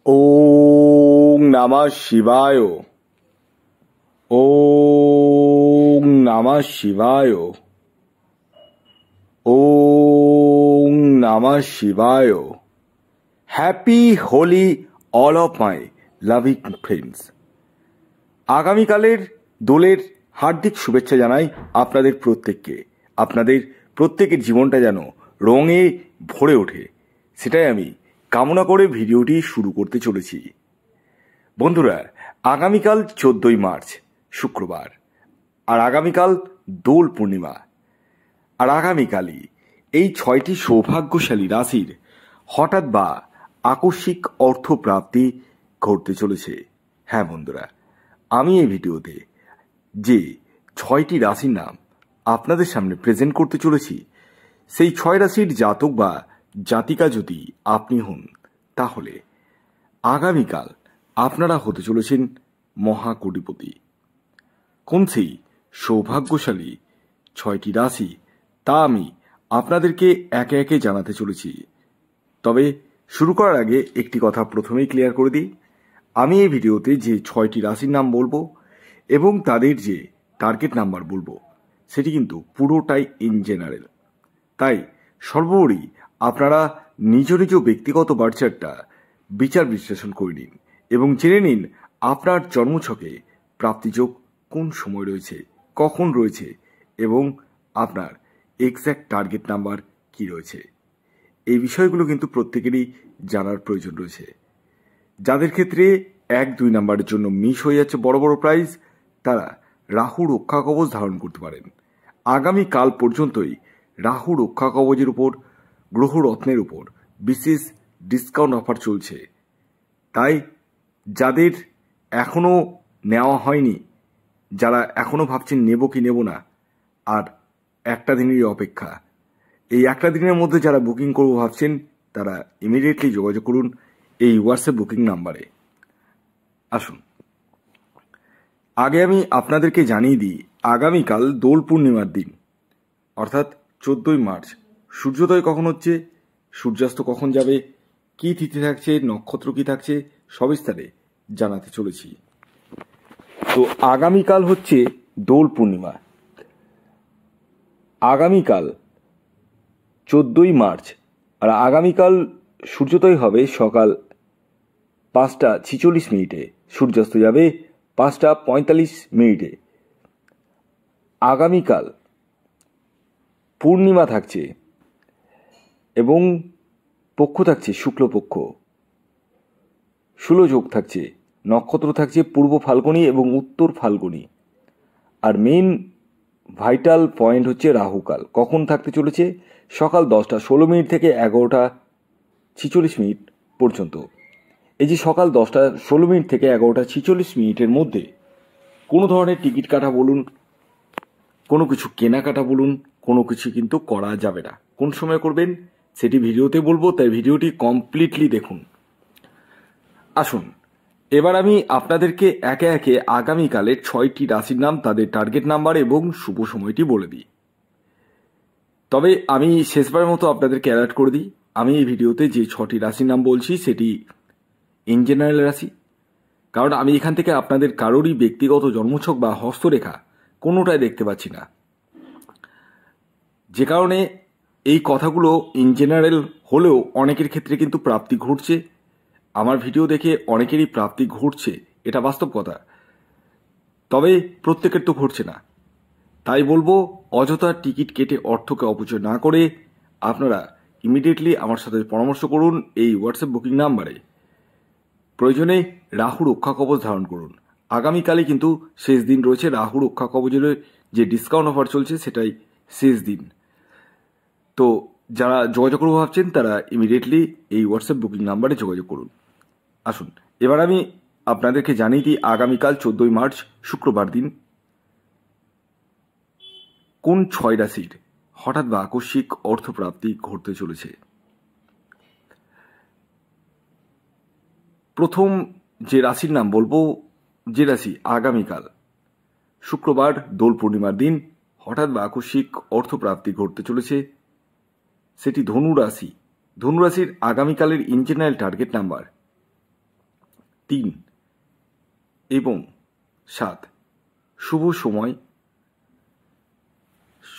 ওং নমঃ শিবায়। ওং নমঃ শিবায়। ওং নমঃ শিবায়। Happy Holi all of my loving friends. আগামীকালের দোলের হার্দিক শুভেচ্ছা জানাই আপনাদের প্রত্যেককে। আপনাদের প্রত্যেকের জীবনটা যেন রঙে ভরে ওঠে, সেটাই আমি কামনা করে ভিডিওটি শুরু করতে চলেছি। বন্ধুরা, আগামীকাল 14ই মার্চ শুক্রবার, আর আগামীকাল দোল পূর্ণিমা, আর আগামীকালই এই 6টি সৌভাগ্যশালী রাশির হঠাৎ বা আকস্মিক অর্থপ্রাপ্তি ঘটতে চলেছে। হ্যাঁ বন্ধুরা, আমি এই ভিডিওতে যে 6টি রাশির নাম আপনাদের সামনে প্রেজেন্ট করতে চলেছি, সেই 6 রাশির জাতক বা জাতিকা যদি আপনি হন, তাহলে আগামীকাল আপনারা হতে চলেছেন মহাকোটিপতি। কোন সেই সৌভাগ্যশালী 6টি রাশি, তা আমি আপনাদেরকে একে একে জানাতে চলেছি। তবে শুরু করার আগে একটি কথা প্রথমেই ক্লিয়ার করে দিই। আমি এই ভিডিওতে যে 6টি রাশির নাম বলবো এবং তাদের যে টার্গেট নাম্বার বলবো, সেটি কিন্তু পুরোটাই ইন জেনারেল। তাই সর্বোপরি আপনারা নিজ নিজ ব্যক্তিগত বার্চারটা বিচার বিশ্লেষণ করে নিন এবং জেনে নিন আপনার জন্মছকে প্রাপ্তিযোগ কোন সময় রয়েছে, কখন রয়েছে এবং আপনার এক্স্যাক্ট টার্গেট নাম্বার কি রয়েছে। এই বিষয়গুলো কিন্তু প্রত্যেকেরই জানার প্রয়োজন রয়েছে। যাদের ক্ষেত্রে 1-2 নাম্বারের জন্য মিস হয়ে যাচ্ছে বড় বড় প্রাইজ, তারা রাহু রক্ষা কবচ ধারণ করতে পারেন। আগামীকাল পর্যন্তই রাহু রক্ষা কবচের উপর, গ্রহরত্নের উপর বিশেষ ডিসকাউন্ট অফার চলছে। তাই যাদের এখনও নেওয়া হয়নি, যারা এখনও ভাবছেন নেব কি নেব না, আর একটা দিনেরই অপেক্ষা, এই একটা দিনের মধ্যে যারা বুকিং করবো ভাবছেন, তারা ইমিডিয়েটলি যোগাযোগ করুন এই হোয়াটসঅ্যাপ বুকিং নাম্বারে। আসুন, আগে আমি আপনাদেরকে জানিয়ে দিই আগামীকাল দোল পূর্ণিমার দিন, অর্থাৎ 14ই মার্চ সূর্যোদয় কখন হচ্ছে, সূর্যাস্ত কখন যাবে, কি তিথি থাকছে, নক্ষত্র কি থাকছে, সবিস্তারে জানাতে চলেছি। তো আগামীকাল হচ্ছে দোল পূর্ণিমা। আগামীকাল 14ই মার্চ, আর আগামীকাল সূর্যোদয় হবে সকাল 5:46, সূর্যাস্ত যাবে 5:45। আগামীকাল পূর্ণিমা থাকছে এবং পক্ষ থাকছে শুক্লপক্ষ, ষুলযোগ থাকছে, নক্ষত্র থাকছে পূর্ব ফাল্গুনী এবং উত্তর ফাল্গুনী, আর মেইন ভাইটাল পয়েন্ট হচ্ছে রাহুকাল। কখন থাকতে চলেছে? সকাল 10:16 থেকে 11:46 পর্যন্ত। এই যে সকাল 10:16 থেকে 11:46 মধ্যে কোনো ধরনের টিকিট কাটা বলুন, কোনো কিছু কেনাকাটা বলুন, কোনো কিছু কিন্তু করা যাবে না। কোন সময় করবেন সেটি ভিডিওতে বলবো, তাই ভিডিওটি কমপ্লিটলি দেখুন। আসুন, এবার আমি আপনাদেরকে একে একে আগামীকালের 6টি রাশির নাম, তাদের টার্গেট নাম্বার এবং শুভ সময়টি বলে দিই। তবে আমি শেষবারের মতো আপনাদেরকে অ্যালার্ট করে দিই, আমি এই ভিডিওতে যে 6টি রাশির নাম বলছি সেটি ইন জেনারেল রাশি। কারণ আমি এখান থেকে আপনাদের কারোরই ব্যক্তিগত জন্মছক বা হস্তরেখা কোনোটাই দেখতে পাচ্ছি না, যে কারণে এই কথাগুলো ইন জেনারেল হলেও অনেকের ক্ষেত্রে কিন্তু প্রাপ্তি ঘটছে। আমার ভিডিও দেখে অনেকেরই প্রাপ্তি ঘটছে, এটা বাস্তব কথা। তবে প্রত্যেকের তো ঘটছে না। তাই বলবো, অযথা টিকিট কেটে অর্থকে অপচয় না করে আপনারা ইমিডিয়েটলি আমার সাথে পরামর্শ করুন এই হোয়াটসঅ্যাপ বুকিং নাম্বারে। প্রয়োজনে রাহু রক্ষা কবচ ধারণ করুন। আগামীকালই কিন্তু শেষ দিন রয়েছে, রাহু রক্ষা কবচের যে ডিসকাউন্ট অফার চলছে সেটাই শেষ দিন। তো যারা যোগাযোগ করবো ভাবছেন, তারা ইমিডিয়েটলি এই হোয়াটসঅ্যাপ বুকিং নাম্বারে যোগাযোগ করুন। আসুন, এবার আমি আপনাদেরকে জানিয়ে দিই আগামীকাল 14ই মার্চ শুক্রবার দিন কোন 6 রাশির হঠাৎ বা আকস্মিক অর্থপ্রাপ্তি ঘটতে চলেছে। প্রথম যে রাশির নাম বলবো, যে রাশি আগামীকাল শুক্রবার দোল পূর্ণিমার দিন হঠাৎ বা আকস্মিক অর্থপ্রাপ্তি ঘটতে চলেছে, সেটি ধনু রাশি। ধনু রাশির আগামীকালের ইন জেনারেল টার্গেট নাম্বার 3 এবং 7। শুভ সময়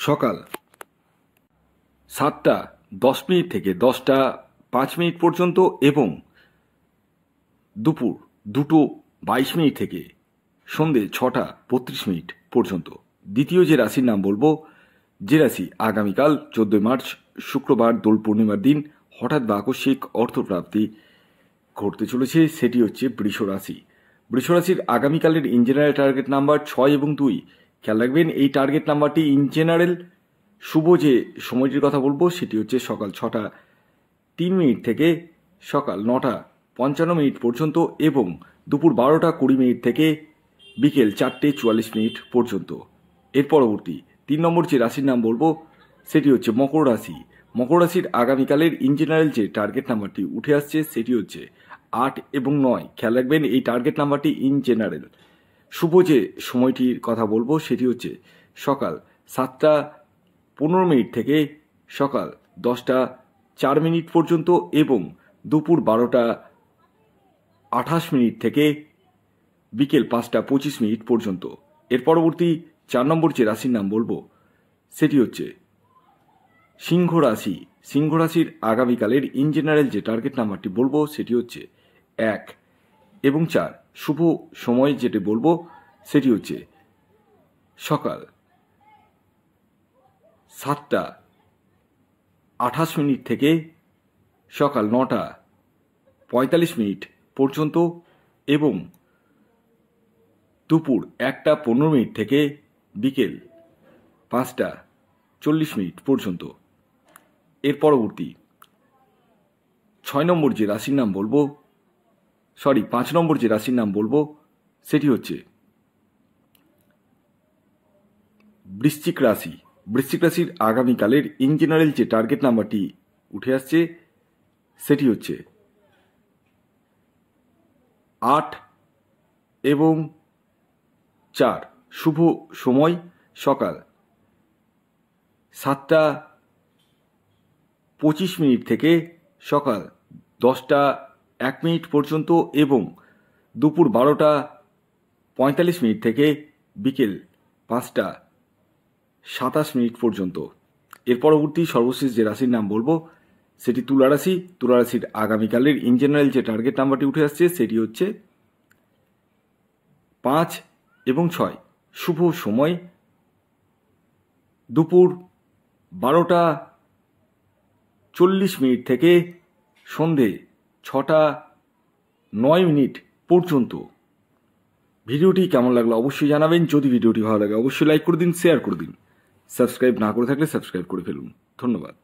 সকাল 7:10 থেকে 10:05 পর্যন্ত এবং দুপুর 2:22 থেকে সন্ধে 6:32 পর্যন্ত। দ্বিতীয় যে রাশির নাম বলবো, যে রাশি আগামীকাল 14 মার্চ শুক্রবার দোল পূর্ণিমার দিন হঠাৎ বা আকস্মিক অর্থপ্রাপ্তি ঘটতে চলেছে, সেটি হচ্ছে বৃষ রাশি। বৃষ রাশির আগামীকালের ইন জেনারেল টার্গেট নাম্বার 6 এবং 2। খেয়াল রাখবেন, এই টার্গেট নাম্বারটি ইন জেনারেল। শুভ যে সময়টির কথা বলবো সেটি হচ্ছে সকাল 6:03 থেকে সকাল 9:55 পর্যন্ত এবং দুপুর 12:20 থেকে বিকেল 4:44 পর্যন্ত। এর পরবর্তী 3 নম্বর যে রাশির নাম বলবো সেটি হচ্ছে মকর রাশি। মকর রাশির আগামীকালের ইন জেনারেল যে টার্গেট নাম্বারটি উঠে আসছে সেটি হচ্ছে 8 এবং 9। খেয়াল রাখবেন, এই টার্গেট নাম্বারটি ইন জেনারেল। শুভ যে সময়টির কথা বলবো সেটি হচ্ছে সকাল 7:15 থেকে সকাল 10:04 পর্যন্ত এবং দুপুর 12:28 থেকে বিকেল 5:25 পর্যন্ত। এর পরবর্তী 4 নম্বর যে রাশির নাম বলবো সেটি হচ্ছে সিংহ রাশি। সিংহ রাশির আগামীকালের ইন জেনারেল যে টার্গেট নাম্বারটি বলবো সেটি হচ্ছে 1 এবং 4। শুভ সময় যেটি বলবো সেটি হচ্ছে সকাল 7:28 থেকে সকাল 9:45 পর্যন্ত এবং দুপুর 1:15 থেকে বিকেল 5:40 পর্যন্ত। এর পরবর্তী 5 নম্বর যে রাশির নাম বলবো সেটি হচ্ছে বৃশ্চিক রাশি। বৃশ্চিক রাশির আগামীকালের ইন জেনারেল যে টার্গেট নাম্বারটি উঠে আসছে সেটি হচ্ছে 8 এবং 4। শুভ সময় সকাল 7:25 থেকে সকাল 10:01 পর্যন্ত এবং দুপুর 12:45 থেকে বিকেল 5:27 পর্যন্ত। এর পরবর্তী সর্বশেষ যে রাশির নাম বলবো সেটি তুলা রাশি। তুলা রাশির আগামীকালের ইন জেনারেল যে টার্গেট নাম্বারটি উঠে আসছে সেটি হচ্ছে 5 এবং 6। শুভ সময় দুপুর 12:40 থেকে সন্ধে 6:09 পর্যন্ত। ভিডিওটি কেমন লাগলো অবশ্যই জানাবেন। যদি ভিডিওটি ভালো লাগে অবশ্যই লাইক করে দিন, শেয়ার করে দিন। সাবস্ক্রাইব না করে থাকলে সাবস্ক্রাইব করে ফেলুন। ধন্যবাদ।